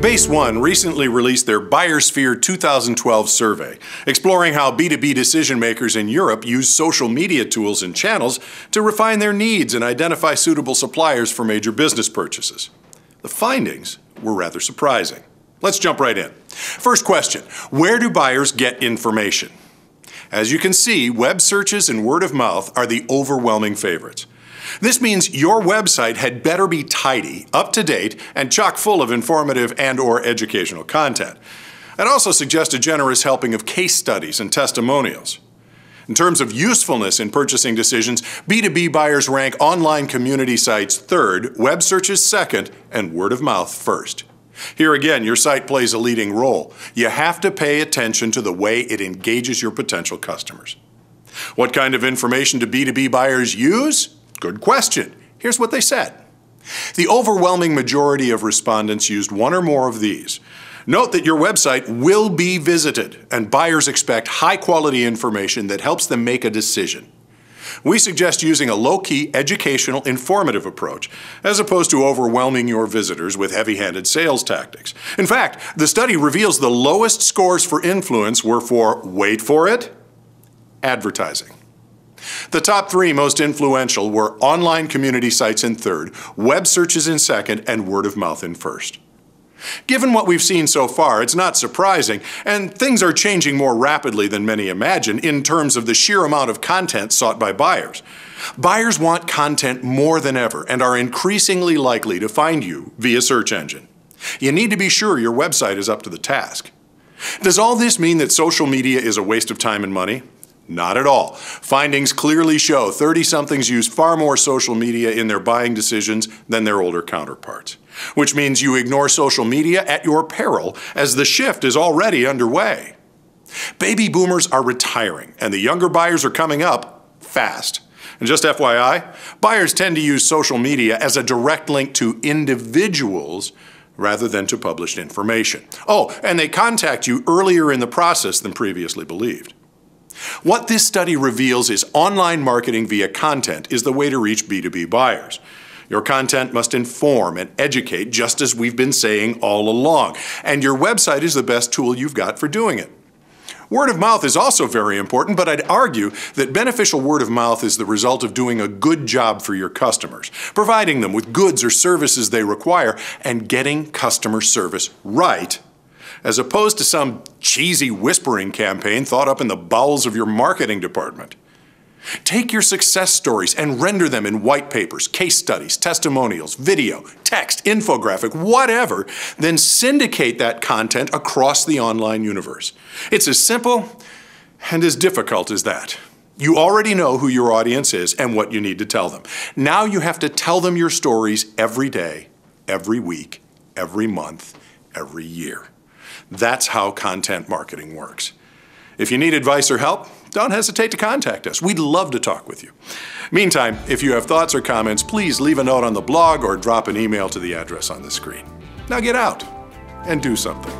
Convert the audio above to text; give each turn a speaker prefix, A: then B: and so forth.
A: Base One recently released their Buyersphere 2012 survey, exploring how B2B decision makers in Europe use social media tools and channels to refine their needs and identify suitable suppliers for major business purchases. The findings were rather surprising. Let's jump right in. First question, where do buyers get information? As you can see, web searches and word of mouth are the overwhelming favorites. This means your website had better be tidy, up-to-date, and chock full of informative and/or educational content. I'd also suggest a generous helping of case studies and testimonials. In terms of usefulness in purchasing decisions, B2B buyers rank online community sites third, web searches second, and word of mouth first. Here again, your site plays a leading role. You have to pay attention to the way it engages your potential customers. What kind of information do B2B buyers use? Good question. Here's what they said. The overwhelming majority of respondents used one or more of these. Note that your website will be visited, and buyers expect high-quality information that helps them make a decision. We suggest using a low-key, educational, informative approach, as opposed to overwhelming your visitors with heavy-handed sales tactics. In fact, the study reveals the lowest scores for influence were for, wait for it, advertising. The top three most influential were online community sites in third, web searches in second, and word of mouth in first. Given what we've seen so far, it's not surprising, and things are changing more rapidly than many imagine in terms of the sheer amount of content sought by buyers. Buyers want content more than ever and are increasingly likely to find you via search engine. You need to be sure your website is up to the task. Does all this mean that social media is a waste of time and money? Not at all. Findings clearly show 30-somethings use far more social media in their buying decisions than their older counterparts, which means you ignore social media at your peril as the shift is already underway. Baby boomers are retiring and the younger buyers are coming up fast. And just FYI, buyers tend to use social media as a direct link to individuals rather than to published information. Oh, and they contact you earlier in the process than previously believed. What this study reveals is online marketing via content is the way to reach B2B buyers. Your content must inform and educate, just as we've been saying all along, and your website is the best tool you've got for doing it. Word of mouth is also very important, but I'd argue that beneficial word of mouth is the result of doing a good job for your customers, providing them with goods or services they require, and getting customer service right, as opposed to some cheesy whispering campaign thought up in the bowels of your marketing department. Take your success stories and render them in white papers, case studies, testimonials, video, text, infographic, whatever, then syndicate that content across the online universe. It's as simple and as difficult as that. You already know who your audience is and what you need to tell them. Now you have to tell them your stories every day, every week, every month, every year. That's how content marketing works. If you need advice or help, don't hesitate to contact us. We'd love to talk with you. Meantime, if you have thoughts or comments, please leave a note on the blog or drop an email to the address on the screen. Now get out and do something.